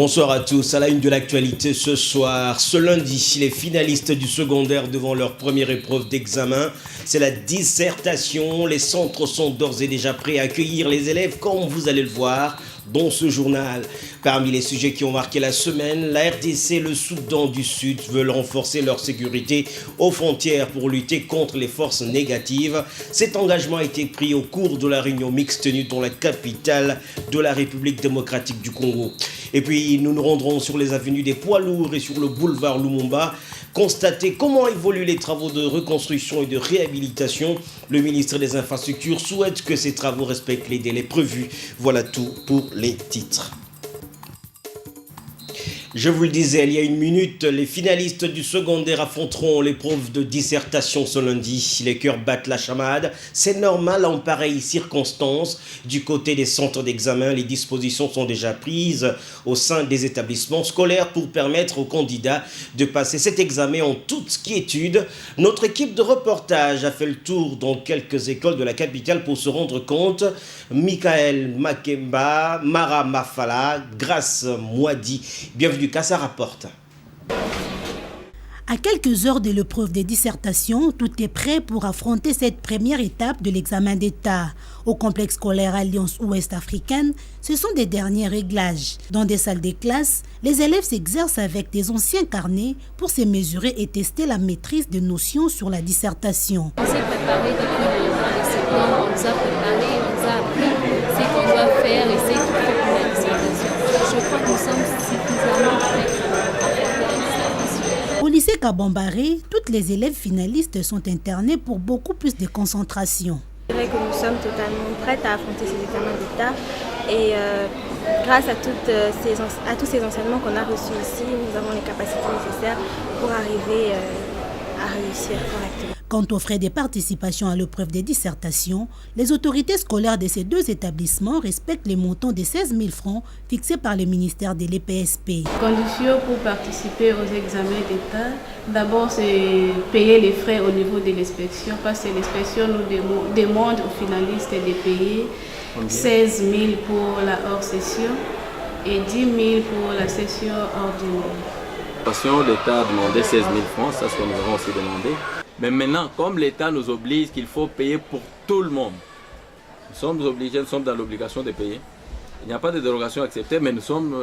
Bonsoir à tous. À la une de l'actualité ce soir, ce lundi, les finalistes du secondaire devant leur première épreuve d'examen, c'est la dissertation. Les centres sont d'ores et déjà prêts à accueillir les élèves, comme vous allez le voir dans ce journal. Parmi les sujets qui ont marqué la semaine, la RDC et le Soudan du Sud veulent renforcer leur sécurité aux frontières pour lutter contre les forces négatives. Cet engagement a été pris au cours de la réunion mixte tenue dans la capitale de la République démocratique du Congo. Et puis nous nous rendrons sur les avenues des poids lourds et sur le boulevard Lumumba, constater comment évoluent les travaux de reconstruction et de réhabilitation. Le ministre des Infrastructures souhaite que ces travaux respectent les délais prévus. Voilà tout pour les titres. Je vous le disais il y a une minute, les finalistes du secondaire affronteront l'épreuve de dissertation ce lundi. Les cœurs battent la chamade. C'est normal en pareille circonstance. Du côté des centres d'examen, les dispositions sont déjà prises au sein des établissements scolaires pour permettre aux candidats de passer cet examen en toute quiétude. Notre équipe de reportage a fait le tour dans quelques écoles de la capitale pour se rendre compte. Michael Makemba, Mara Mafala, Grace Mouadi. Bienvenue. Ça rapporte. À quelques heures de l'épreuve de dissertation, tout est prêt pour affronter cette première étape de l'examen d'État. Au complexe scolaire Alliance Ouest Africaine, ce sont des derniers réglages. Dans des salles de classe, les élèves s'exercent avec des anciens carnets pour se mesurer et tester la maîtrise des notions sur la dissertation. On s'est préparé depuis le mois de septembre, on nous a préparé, on nous a appris ce qu'on doit faire et ce qu'il faut pour la dissertation. Je crois que nous sommes suffisamment prêts pour affronter la dissertation. Au lycée Kabambare, toutes les élèves finalistes sont internées pour beaucoup plus de concentration. Je dirais que nous sommes totalement prêtes à affronter ces examens d'État et grâce à tous ces enseignements qu'on a reçus ici, nous avons les capacités nécessaires pour arriver à réussir correctement. Quant aux frais de participation à l'épreuve de dissertation, les autorités scolaires de ces deux établissements respectent les montants de 16 000 francs fixés par le ministère de l'EPSP. Conditions pour participer aux examens d'État, d'abord c'est payer les frais au niveau de l'inspection parce que l'inspection nous demande aux finalistes de payer 16 000 pour la hors-session et 10 000 pour la session ordinaire. L'État a demandé 16 000 francs, ça c'est ce que nous avons aussi demandé. Mais maintenant, comme l'État nous oblige qu'il faut payer pour tout le monde, nous sommes obligés, nous sommes dans l'obligation de payer. Il n'y a pas de dérogation acceptée, mais nous sommes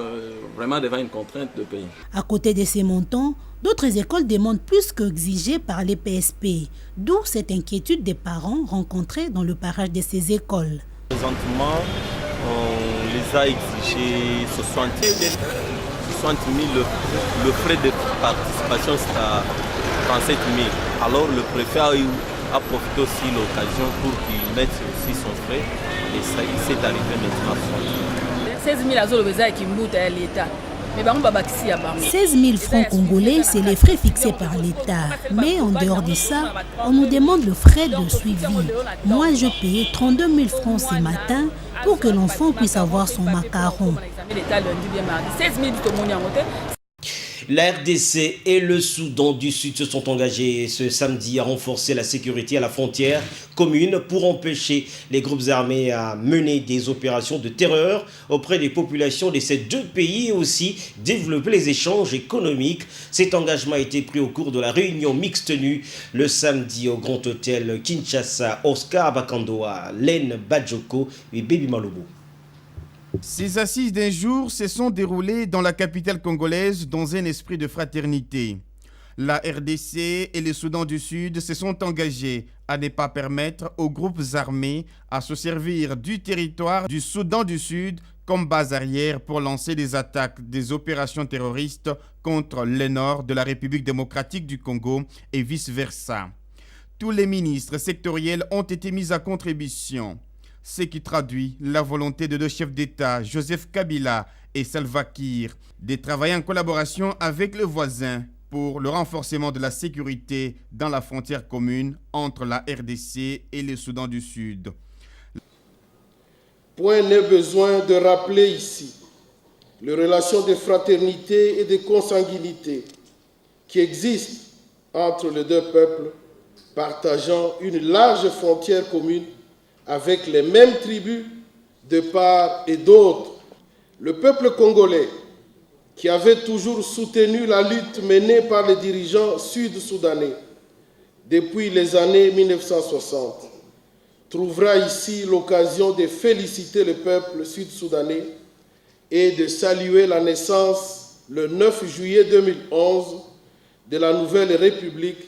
vraiment devant une contrainte de payer. À côté de ces montants, d'autres écoles demandent plus qu'exigé par les PSP, d'où cette inquiétude des parents rencontrés dans le parage de ces écoles. Présentement, on les a exigés 60 000, le frais de participation c'est à 37 000. Alors le préfet a profité aussi de l'occasion pour qu'il mette aussi son frais et ça, il s'est arrivé maintenant à 16 000 à l'État. 16 000 francs congolais, c'est les frais fixés par l'État. Mais en dehors de ça, on nous demande le frais de suivi. Moi, je payais 32 000 francs ce matin pour que l'enfant puisse avoir son macaron. La RDC et le Soudan du Sud se sont engagés ce samedi à renforcer la sécurité à la frontière commune pour empêcher les groupes armés à mener des opérations de terreur auprès des populations de ces deux pays et aussi développer les échanges économiques. Cet engagement a été pris au cours de la réunion mixte tenue le samedi au Grand Hôtel Kinshasa. Oscar Bakandoa, Len Badjoko et Baby Malobo. Ces assises d'un jour se sont déroulées dans la capitale congolaise dans un esprit de fraternité. La RDC et le Soudan du Sud se sont engagés à ne pas permettre aux groupes armés à se servir du territoire du Soudan du Sud comme base arrière pour lancer des attaques, des opérations terroristes contre le nord de la République démocratique du Congo et vice-versa. Tous les ministres sectoriels ont été mis à contribution, ce qui traduit la volonté de deux chefs d'État, Joseph Kabila et Salva Kiir, de travailler en collaboration avec les voisins pour le renforcement de la sécurité dans la frontière commune entre la RDC et le Soudan du Sud. Point n'est besoin de rappeler ici les relations de fraternité et de consanguinité qui existent entre les deux peuples, partageant une large frontière commune avec les mêmes tribus de part et d'autre. Le peuple congolais qui avait toujours soutenu la lutte menée par les dirigeants sud-soudanais depuis les années 1960, trouvera ici l'occasion de féliciter le peuple sud-soudanais et de saluer la naissance le 9 juillet 2011 de la nouvelle République,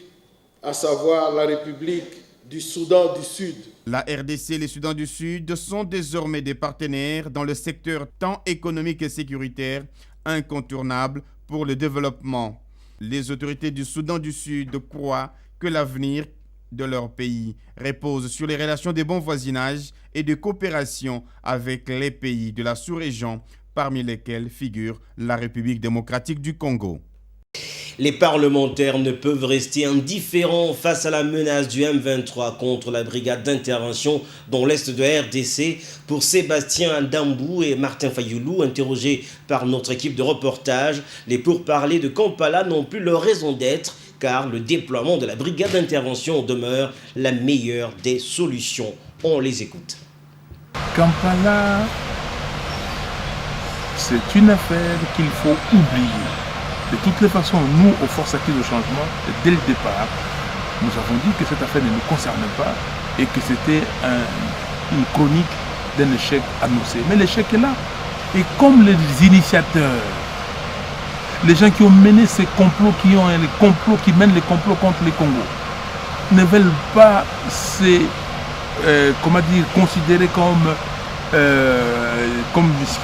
à savoir la République du Soudan du Sud. La RDC et le Soudan du Sud sont désormais des partenaires dans le secteur tant économique et sécuritaire incontournable pour le développement. Les autorités du Soudan du Sud croient que l'avenir de leur pays repose sur les relations de bon voisinage et de coopération avec les pays de la sous-région, parmi lesquels figure la République démocratique du Congo. Les parlementaires ne peuvent rester indifférents face à la menace du M23 contre la brigade d'intervention dans l'est de la RDC. Pour Sébastien Adambou et Martin Fayoulou, interrogés par notre équipe de reportage, les pourparlers de Kampala n'ont plus leur raison d'être, car le déploiement de la brigade d'intervention demeure la meilleure des solutions. On les écoute. Kampala, c'est une affaire qu'il faut oublier. De toutes les façons, nous, aux forces actives de changement, dès le départ, nous avons dit que cette affaire ne nous concernait pas et que c'était une chronique d'un échec annoncé. Mais l'échec est là. Et comme les initiateurs, les gens qui ont mené ces complots, qui mènent les complots contre les Congo, ne veulent pas considérer comme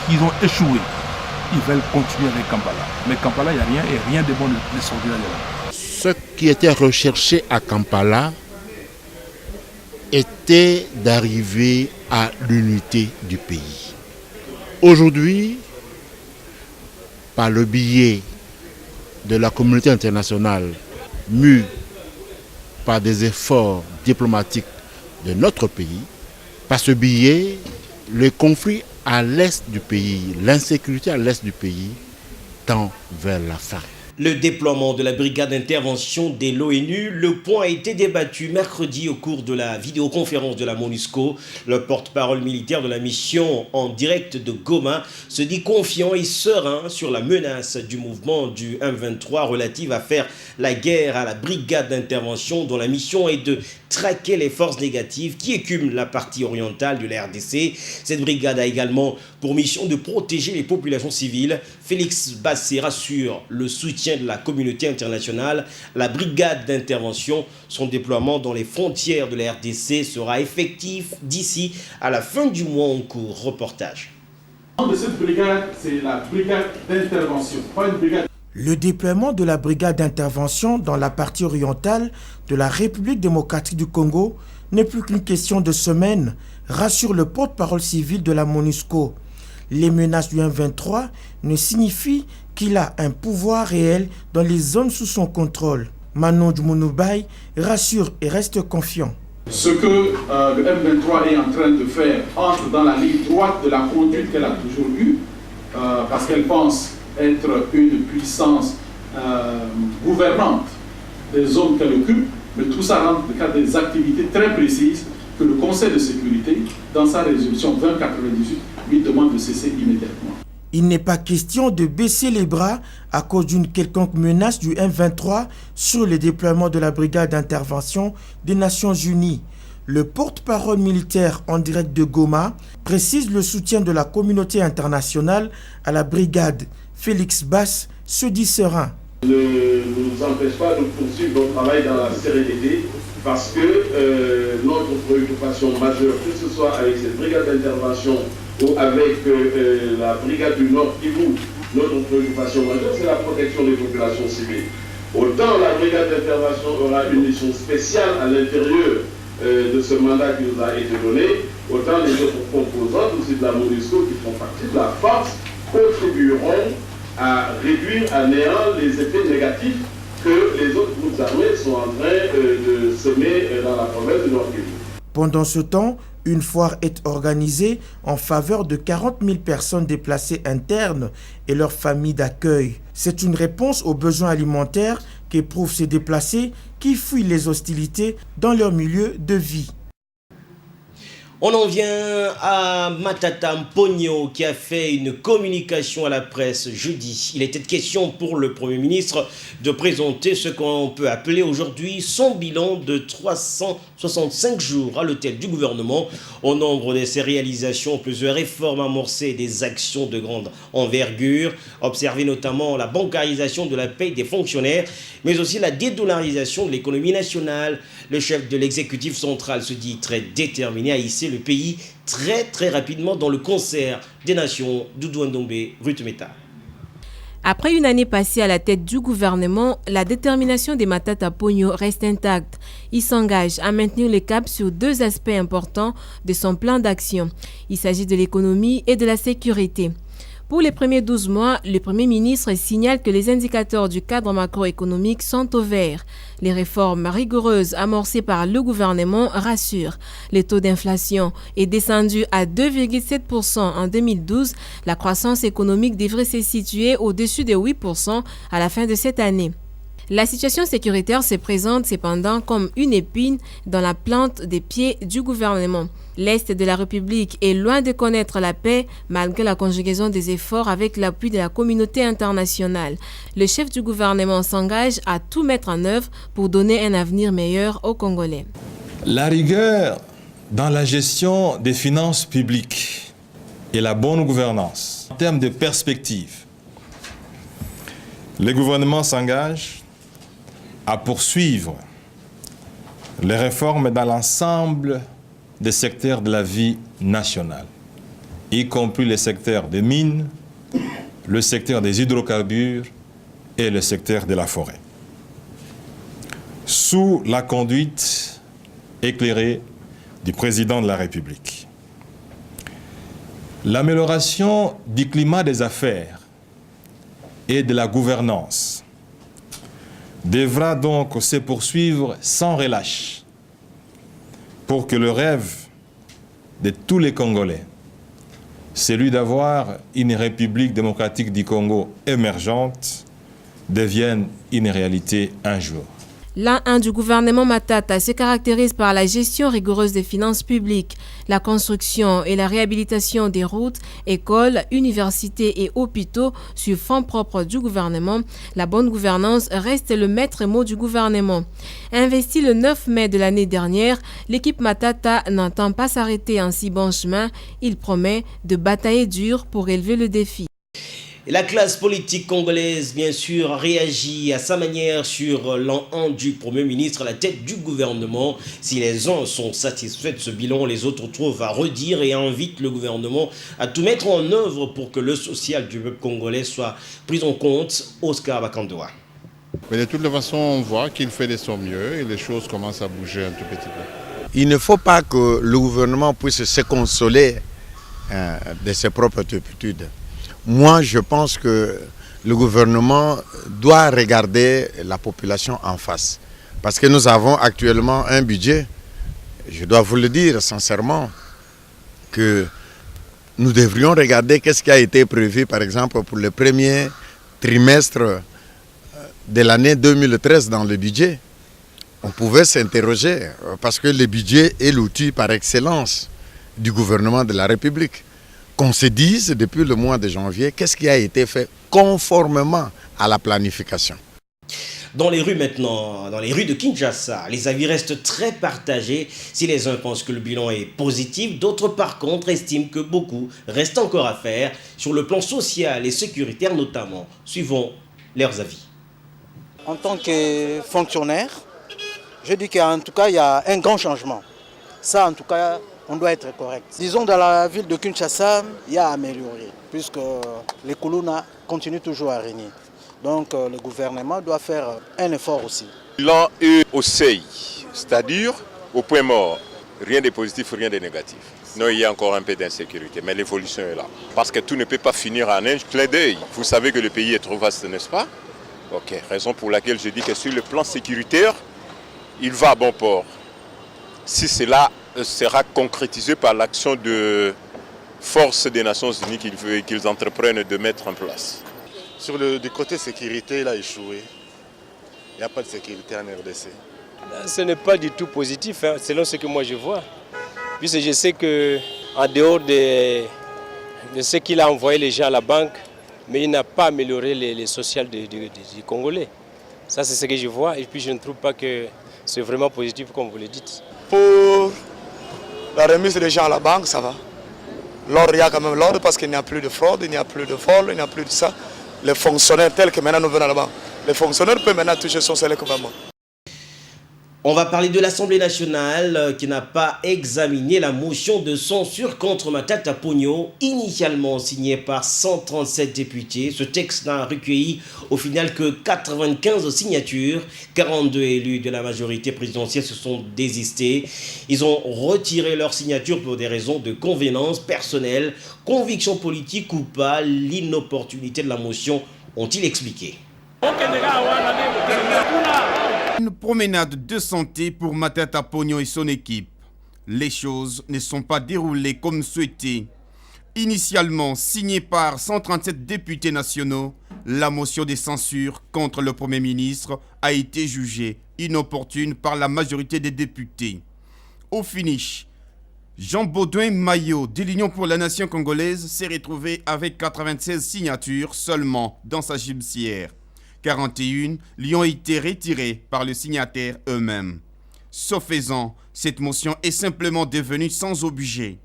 qu'ils ont échoué. Ils veulent continuer avec Kampala. Mais Kampala, il n'y a rien et rien de bon ne sortira de là. Ce qui était recherché à Kampala était d'arriver à l'unité du pays. Aujourd'hui, par le biais de la communauté internationale, mue par des efforts diplomatiques de notre pays, par ce biais, le conflit à l'est du pays, l'insécurité à l'est du pays tend vers la fin. Le déploiement de la brigade d'intervention de l'ONU, le point a été débattu mercredi au cours de la vidéoconférence de la MONUSCO. Le porte-parole militaire de la mission en direct de Goma se dit confiant et serein sur la menace du mouvement du M23 relative à faire la guerre à la brigade d'intervention dont la mission est de traquer les forces négatives qui écument la partie orientale de la RDC. Cette brigade a également pour mission de protéger les populations civiles. Félix Bassé rassure le soutien de la communauté internationale. La brigade d'intervention, son déploiement dans les frontières de la RDC sera effectif d'ici à la fin du mois en cours. Reportage. Le nom de cette brigade, c'est la brigade d'intervention, pas une brigade. Le déploiement de la brigade d'intervention dans la partie orientale de la République démocratique du Congo n'est plus qu'une question de semaines, rassure le porte-parole civil de la MONUSCO. Les menaces du M23 ne signifient qu'il a un pouvoir réel dans les zones sous son contrôle. Manon Djoumounoubaye rassure et reste confiant. Ce que le M23 est en train de faire entre dans la ligne droite de la conduite qu'elle a toujours eue, parce qu'elle pense être une puissance gouvernante des zones qu'elle occupe, mais tout ça rentre dans le cadre des activités très précises que le Conseil de sécurité, dans sa résolution 2098, lui demande de cesser immédiatement. Il n'est pas question de baisser les bras à cause d'une quelconque menace du M23 sur le déploiement de la brigade d'intervention des Nations Unies. Le porte-parole militaire en direct de Goma précise le soutien de la communauté internationale à la brigade. Félix Bass se dit serein. Ne nous empêche pas de poursuivre notre travail dans la sérénité parce que notre préoccupation majeure, que ce soit avec cette brigade d'intervention ou avec la brigade du Nord Kivu, notre préoccupation majeure, c'est la protection des populations civiles. Autant la brigade d'intervention aura une mission spéciale à l'intérieur de ce mandat qui nous a été donné, autant les autres composantes aussi de la MONUSCO qui font partie de la force contribueront à réduire à néant les effets négatifs que les autres groupes armés sont en train de semer dans la province du Nord Kivu. Pendant ce temps, une foire est organisée en faveur de 40 000 personnes déplacées internes et leurs familles d'accueil. C'est une réponse aux besoins alimentaires qu'éprouvent ces déplacés qui fuient les hostilités dans leur milieu de vie. On en vient à Matata Mponyo qui a fait une communication à la presse jeudi. Il était question pour le Premier ministre de présenter ce qu'on peut appeler aujourd'hui son bilan de 365 jours à l'hôtel du gouvernement. Au nombre de ses réalisations, plusieurs réformes amorcées et des actions de grande envergure. Observer notamment la bancarisation de la paie des fonctionnaires, mais aussi la dédollarisation de l'économie nationale. Le chef de l'exécutif central se dit très déterminé à hisser le pays très rapidement dans le concert des nations. Doudou Ndombe, Ruth Meta. Après une année passée à la tête du gouvernement, la détermination des Matata Ponyo reste intacte. Il s'engage à maintenir le cap sur deux aspects importants de son plan d'action. Il s'agit de l'économie et de la sécurité. Pour les premiers 12 mois, le Premier ministre signale que les indicateurs du cadre macroéconomique sont au vert. Les réformes rigoureuses amorcées par le gouvernement rassurent. Le taux d'inflation est descendu à 2,7% en 2012. La croissance économique devrait se situer au-dessus de 8% à la fin de cette année. La situation sécuritaire se présente cependant comme une épine dans la plante des pieds du gouvernement. L'Est de la République est loin de connaître la paix malgré la conjugaison des efforts avec l'appui de la communauté internationale. Le chef du gouvernement s'engage à tout mettre en œuvre pour donner un avenir meilleur aux Congolais. La rigueur dans la gestion des finances publiques et la bonne gouvernance en termes de perspective. Le gouvernement s'engage à poursuivre les réformes dans l'ensemble des secteurs de la vie nationale, y compris les secteurs des mines, le secteur des hydrocarbures et le secteur de la forêt. Sous la conduite éclairée du président de la République. L'amélioration du climat des affaires et de la gouvernance devra donc se poursuivre sans relâche pour que le rêve de tous les Congolais, celui d'avoir une République démocratique du Congo émergente, devienne une réalité un jour. L'an 1 du gouvernement Matata se caractérise par la gestion rigoureuse des finances publiques, la construction et la réhabilitation des routes, écoles, universités et hôpitaux sur fonds propres du gouvernement. La bonne gouvernance reste le maître mot du gouvernement. Investi le 9 mai de l'année dernière, l'équipe Matata n'entend pas s'arrêter en si bon chemin. Il promet de batailler dur pour élever le défi. Et la classe politique congolaise, bien sûr, réagit à sa manière sur l'an 1 du Premier ministre à la tête du gouvernement. Si les uns sont satisfaits de ce bilan, les autres trouvent à redire et invitent le gouvernement à tout mettre en œuvre pour que le social du peuple congolais soit pris en compte. Oscar Bakandoa. Mais de toutes les façons, on voit qu'il fait de son mieux et les choses commencent à bouger un tout petit peu. Il ne faut pas que le gouvernement puisse se consoler de ses propres turpitudes. Moi, je pense que le gouvernement doit regarder la population en face. Parce que nous avons actuellement un budget, je dois vous le dire sincèrement, que nous devrions regarder qu'est-ce qui a été prévu, par exemple, pour le premier trimestre de l'année 2013 dans le budget. On pouvait s'interroger, parce que le budget est l'outil par excellence du gouvernement de la République. Qu'on se dise depuis le mois de janvier qu'est-ce qui a été fait conformément à la planification. Dans les rues maintenant, dans les rues de Kinshasa, les avis restent très partagés. Si les uns pensent que le bilan est positif, d'autres par contre estiment que beaucoup reste encore à faire sur le plan social et sécuritaire notamment. Suivons leurs avis. En tant que fonctionnaire, je dis qu'en tout cas il y a un grand changement. Ça en tout cas, on doit être correct. Disons dans la ville de Kinshasa, il y a à améliorer, puisque les Koulouna continuent toujours à régner. Donc le gouvernement doit faire un effort aussi. Bilan est au seuil, c'est-à-dire au point mort. Rien de positif, rien de négatif. Non, il y a encore un peu d'insécurité, mais l'évolution est là. Parce que tout ne peut pas finir en un clin d'œil. Vous savez que le pays est trop vaste, n'est-ce pas? Ok, raison pour laquelle je dis que sur le plan sécuritaire, il va à bon port. Si cela sera concrétisé par l'action de forces des Nations Unies qu'ils entreprennent de mettre en place. Sur le côté sécurité, il a échoué. Il n'y a pas de sécurité en RDC. Ce n'est pas du tout positif, hein, selon ce que moi je vois. Puisque je sais qu'en dehors de ce qu'il a envoyé les gens à la banque, mais il n'a pas amélioré les sociales des Congolais. Ça, c'est ce que je vois et puis je ne trouve pas que c'est vraiment positif comme vous le dites. Pour la remise des gens à la banque, ça va. L'ordre, il y a quand même l'ordre parce qu'il n'y a plus de fraude, il n'y a plus de vol, il n'y a plus de ça. Les fonctionnaires tels que maintenant nous venons à la banque, les fonctionnaires peuvent maintenant toucher son salaire comme moi. On va parler de l'Assemblée nationale qui n'a pas examiné la motion de censure contre Matata Ponyo, initialement signée par 137 députés. Ce texte n'a recueilli au final que 95 signatures. 42 élus de la majorité présidentielle se sont désistés. Ils ont retiré leur signature pour des raisons de convenance personnelle, conviction politique ou pas. L'inopportunité de la motion ont-ils expliqué. Une promenade de santé pour Matata Ponyo et son équipe. Les choses ne sont pas déroulées comme souhaité. Initialement signée par 137 députés nationaux, la motion de censure contre le Premier ministre a été jugée inopportune par la majorité des députés. Au finish, Jean-Baudouin Maillot de l'Union pour la Nation congolaise s'est retrouvé avec 96 signatures seulement dans sa gibecière. 41 lui ont été retirés par le signataire eux-mêmes. Ce faisant, cette motion est simplement devenue sans objet.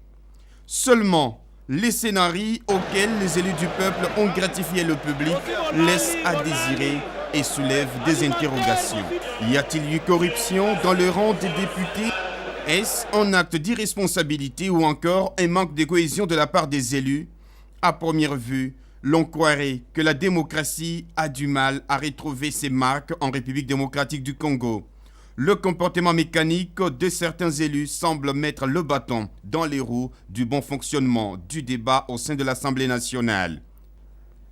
Seulement, les scénarios auxquels les élus du peuple ont gratifié le public laissent à désirer et soulèvent des interrogations. Y a-t-il eu corruption dans le rang des députés? Est-ce un acte d'irresponsabilité ou encore un manque de cohésion de la part des élus? À première vue, l'on croirait que la démocratie a du mal à retrouver ses marques en République démocratique du Congo. Le comportement mécanique de certains élus semble mettre le bâton dans les roues du bon fonctionnement du débat au sein de l'Assemblée nationale.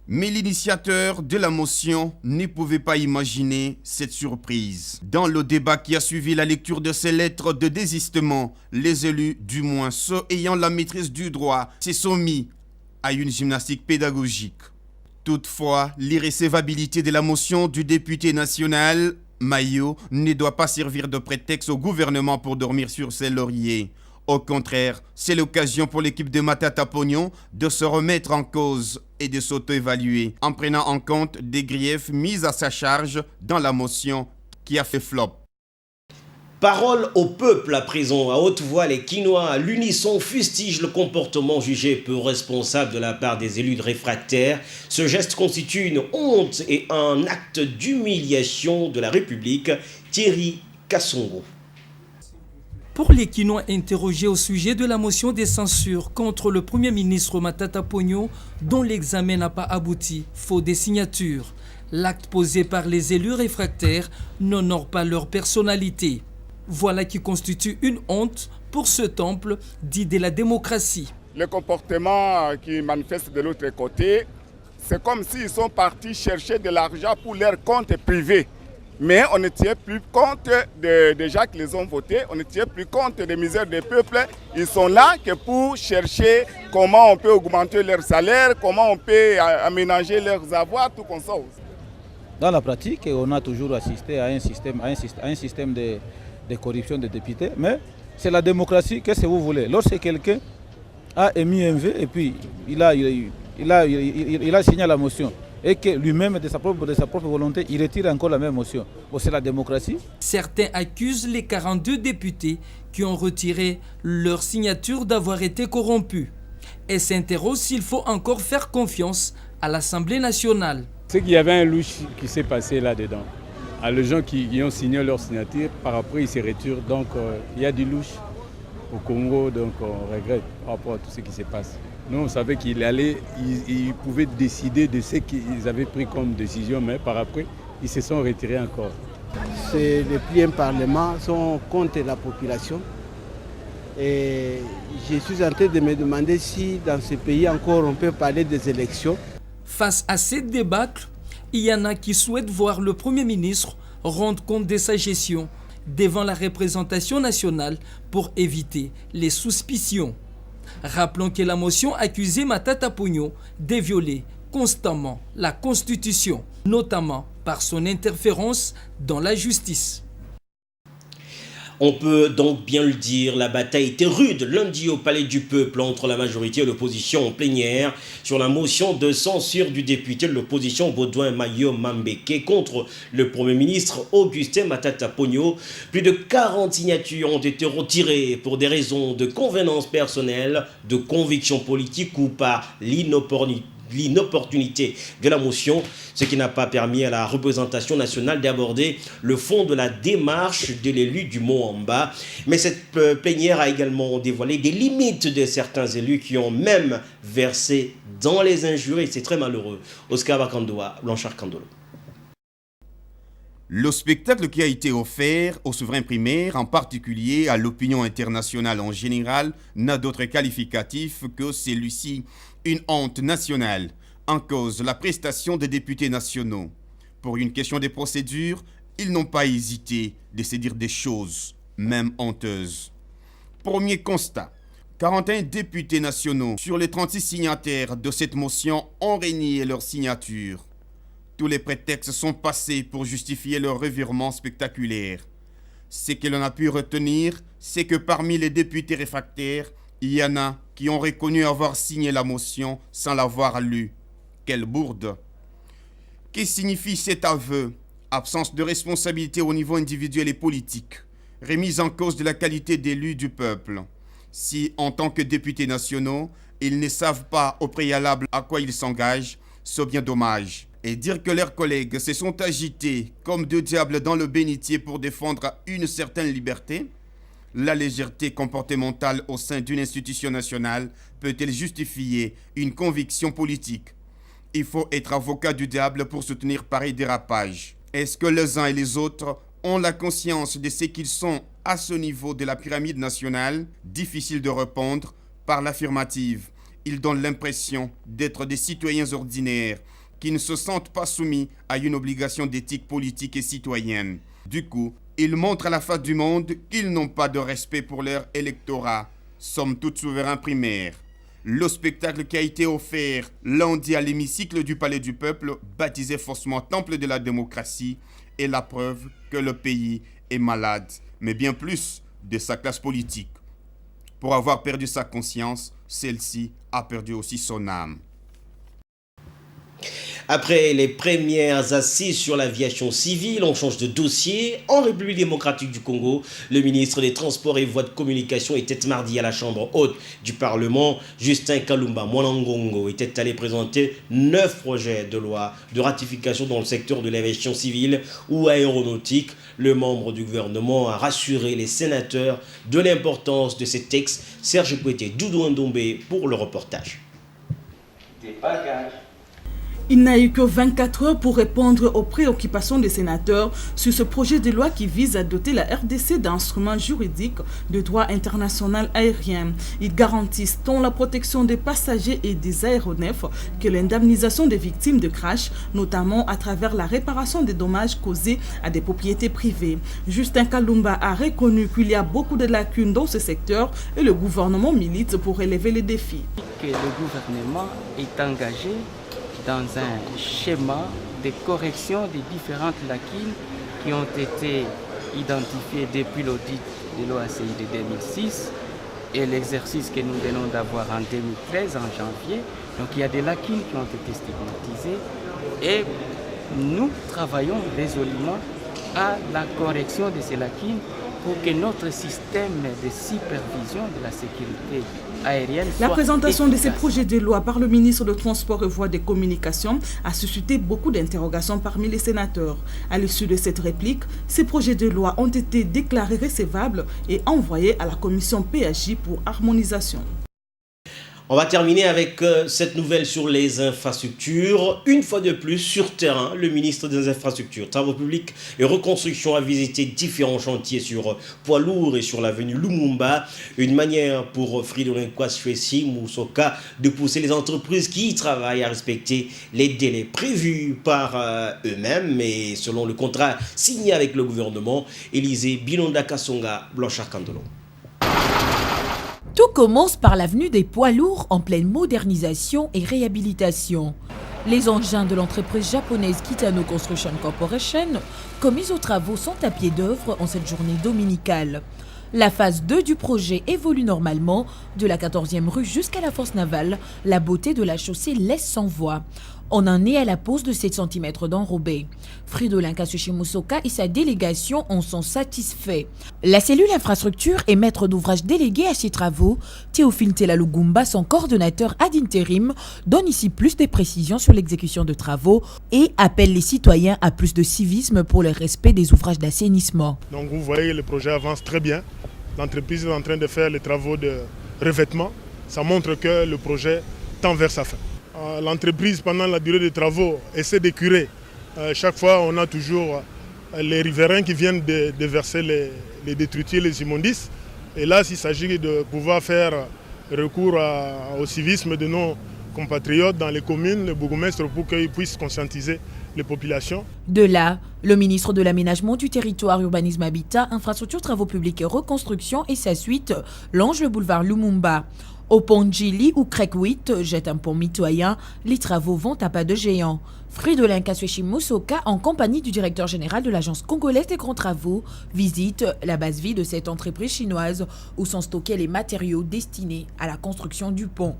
Mais l'initiateur de la motion ne pouvait pas imaginer cette surprise. Dans le débat qui a suivi la lecture de ces lettres de désistement, les élus, du moins ceux ayant la maîtrise du droit, se sont mis à une gymnastique pédagogique. Toutefois, l'irrécevabilité de la motion du député national, Maillot, ne doit pas servir de prétexte au gouvernement pour dormir sur ses lauriers. Au contraire, c'est l'occasion pour l'équipe de Matata Ponyo de se remettre en cause et de s'auto-évaluer en prenant en compte des griefs mis à sa charge dans la motion qui a fait flop. Parole au peuple à présent. À haute voix, les Quinois à l'unisson fustigent le comportement jugé peu responsable de la part des élus de réfractaires. Ce geste constitue une honte et un acte d'humiliation de la République. Thierry Kassongo. Pour les Quinois interrogés au sujet de la motion de censure contre le Premier ministre Matata Ponyo, dont l'examen n'a pas abouti, faute des signatures, l'acte posé par les élus réfractaires n'honore pas leur personnalité. Voilà qui constitue une honte pour ce temple dit de la démocratie. Le comportement qui manifeste de l'autre côté, c'est comme s'ils sont partis chercher de l'argent pour leur compte privé. Mais on ne tient plus compte des gens qui les ont votés, on ne tient plus compte des misères des peuples. Ils sont là que pour chercher comment on peut augmenter leur salaire, comment on peut aménager leurs avoirs, tout comme ça. Dans la pratique, on a toujours assisté à un système de corruption des députés, mais c'est la démocratie, qu'est-ce que vous voulez? Lorsque quelqu'un a émis un vœu et puis il a signé la motion et que lui-même, de sa propre volonté, il retire encore la même motion, bon, c'est la démocratie. Certains accusent les 42 députés qui ont retiré leur signature d'avoir été corrompus et s'interrogent s'il faut encore faire confiance à l'Assemblée nationale. C'est qu'il y avait un louche qui s'est passé là-dedans. Les gens qui ont signé leur signature, par après ils se retirent. Donc il y a du louche au Congo, donc on regrette par rapport à tout ce qui se passe. Nous on savait qu'il pouvait décider de ce qu'ils avaient pris comme décision, mais par après ils se sont retirés encore. C'est le plein parlement, sont contre la population. Et je suis en train de me demander si dans ce pays encore on peut parler des élections. Face à cette débâcle, il y en a qui souhaitent voir le Premier ministre rendre compte de sa gestion devant la représentation nationale pour éviter les suspicions. Rappelons que la motion accusait Matata Ponyo de violer constamment la Constitution, notamment par son interférence dans la justice. On peut donc bien le dire, la bataille était rude lundi au Palais du Peuple entre la majorité et l'opposition en plénière sur la motion de censure du député de l'opposition Baudouin Mayo Mambeke contre le Premier ministre Augustin Matata Ponyo. Plus de 40 signatures ont été retirées pour des raisons de convenance personnelle, de conviction politique ou par l'inopportunité de la motion, ce qui n'a pas permis à la représentation nationale d'aborder le fond de la démarche de l'élu du Moamba. Mais cette plénière a également dévoilé des limites de certains élus qui ont même versé dans les injures et c'est très malheureux. Oscar Bakandoa, Blanchard Kandolo. Le spectacle qui a été offert au souverain primaire, en particulier à l'opinion internationale en général, n'a d'autre qualificatif que celui-ci. Une honte nationale, en cause la prestation des députés nationaux. Pour une question de procédure, ils n'ont pas hésité de se dire des choses, même honteuses. Premier constat, 41 députés nationaux sur les 36 signataires de cette motion ont renié leur signature. Tous les prétextes sont passés pour justifier leur revirement spectaculaire. Ce que l'on a pu retenir, c'est que parmi les députés réfractaires, il y en a qui ont reconnu avoir signé la motion sans l'avoir lue. Quelle bourde! Que signifie cet aveu? Absence de responsabilité au niveau individuel et politique, remise en cause de la qualité d'élu du peuple. Si, en tant que députés nationaux, ils ne savent pas au préalable à quoi ils s'engagent, c'est bien dommage. Et dire que leurs collègues se sont agités comme deux diables dans le bénitier pour défendre une certaine liberté? La légèreté comportementale au sein d'une institution nationale peut-elle justifier une conviction politique? Il faut être avocat du diable pour soutenir pareil dérapage. Est-ce que les uns et les autres ont la conscience de ce qu'ils sont à ce niveau de la pyramide nationale? Difficile de répondre par l'affirmative. Ils donnent l'impression d'être des citoyens ordinaires qui ne se sentent pas soumis à une obligation d'éthique politique et citoyenne. Du coup, ils montrent à la face du monde qu'ils n'ont pas de respect pour leur électorat, somme toute souverain primaire. Le spectacle qui a été offert lundi à l'hémicycle du Palais du Peuple, baptisé faussement Temple de la démocratie, est la preuve que le pays est malade, mais bien plus de sa classe politique. Pour avoir perdu sa conscience, celle-ci a perdu aussi son âme. Après les premières assises sur l'aviation civile, on change de dossier. En République démocratique du Congo, le ministre des Transports et Voies de Communication était mardi à la Chambre haute du Parlement. Justin Kalumba Mwanangongo était allé présenter 9 projets de loi de ratification dans le secteur de l'aviation civile ou aéronautique. Le membre du gouvernement a rassuré les sénateurs de l'importance de ces textes. Serge Poueté, Doudou Ndombe pour le reportage. Des bagages. Il n'a eu que 24 heures pour répondre aux préoccupations des sénateurs sur ce projet de loi qui vise à doter la RDC d'instruments juridiques de droit international aérien. Ils garantissent tant la protection des passagers et des aéronefs que l'indemnisation des victimes de crash, notamment à travers la réparation des dommages causés à des propriétés privées. Justin Kalumba a reconnu qu'il y a beaucoup de lacunes dans ce secteur et le gouvernement milite pour relever les défis. Que le gouvernement est engagé dans un schéma de correction des différentes lacunes qui ont été identifiées depuis l'audit de l'OACI de 2006 et l'exercice que nous venons d'avoir en 2013, en janvier. Donc il y a des lacunes qui ont été stigmatisées et nous travaillons résolument à la correction de ces lacunes pour que notre système de supervision de la sécurité aérienne soit La présentation efficace. de ces projets de loi par le ministre des Transports et Voies de Communication a suscité beaucoup d'interrogations parmi les sénateurs. À l'issue de cette réplique, ces projets de loi ont été déclarés recevables et envoyés à la commission PAJ pour harmonisation. On va terminer avec cette nouvelle sur les infrastructures. Une fois de plus, sur terrain, le ministre des Infrastructures, Travaux publics et Reconstruction a visité différents chantiers sur poids lourds et sur l'avenue Lumumba. Une manière pour Fridolin Kwasfesi Moussoka de pousser les entreprises qui y travaillent à respecter les délais prévus par eux-mêmes et selon le contrat signé avec le gouvernement. Élisée Bilonda Kasonga, Blanchard Kandolo. Tout commence par l'avenue des poids lourds en pleine modernisation et réhabilitation. Les engins de l'entreprise japonaise Kitano Construction Corporation, commis aux travaux, sont à pied d'œuvre en cette journée dominicale. La phase 2 du projet évolue normalement de la 14e rue jusqu'à la force navale. La beauté de la chaussée laisse sans voix. On en est à la pose de 7 cm d'enrobé. Fridolin Katsushi-Musoka et sa délégation en sont satisfaits. La cellule infrastructure et maître d'ouvrage délégué à ces travaux, Théophile Telalugumba, son coordonnateur ad interim, donne ici plus de précisions sur l'exécution de travaux et appelle les citoyens à plus de civisme pour le respect des ouvrages d'assainissement. Donc vous voyez, le projet avance très bien. L'entreprise est en train de faire les travaux de revêtement. Ça montre que le projet tend vers sa fin. L'entreprise, pendant la durée des travaux, essaie d'écurer. Chaque fois, on a toujours les riverains qui viennent déverser les détritus, les immondices. Et là, s'il s'agit de pouvoir faire recours au civisme de nos compatriotes dans les communes, le bourgmestre, pour qu'ils puissent conscientiser les populations. De là, le ministre de l'Aménagement du Territoire, Urbanisme, Habitat, Infrastructures, Travaux Publics et Reconstruction et sa suite longe le boulevard Lumumba. Au pont Djili où Crec 8 jette un pont mitoyen, les travaux vont à pas de géant. Fridolin Katsushi-Musoka, en compagnie du directeur général de l'Agence congolaise des grands travaux, visite la base vie de cette entreprise chinoise où sont stockés les matériaux destinés à la construction du pont.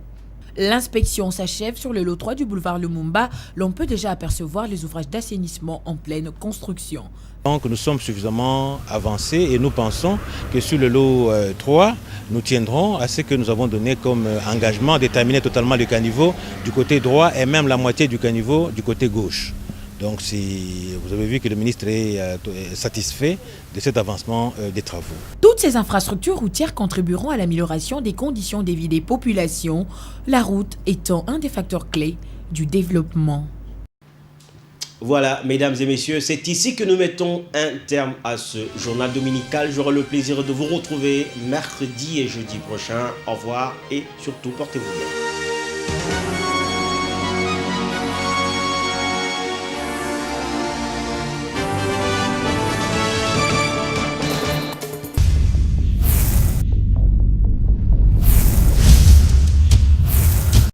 L'inspection s'achève sur le lot 3 du boulevard Lumumba. L'on peut déjà apercevoir les ouvrages d'assainissement en pleine construction. Donc nous sommes suffisamment avancés et nous pensons que sur le lot 3, nous tiendrons à ce que nous avons donné comme engagement, déterminer totalement le caniveau du côté droit et même la moitié du caniveau du côté gauche. Donc vous avez vu que le ministre est satisfait de cet avancement des travaux. Toutes ces infrastructures routières contribueront à l'amélioration des conditions de vie des populations, la route étant un des facteurs clés du développement. Voilà, mesdames et messieurs, c'est ici que nous mettons un terme à ce journal dominical. J'aurai le plaisir de vous retrouver mercredi et jeudi prochain. Au revoir et surtout, portez-vous bien.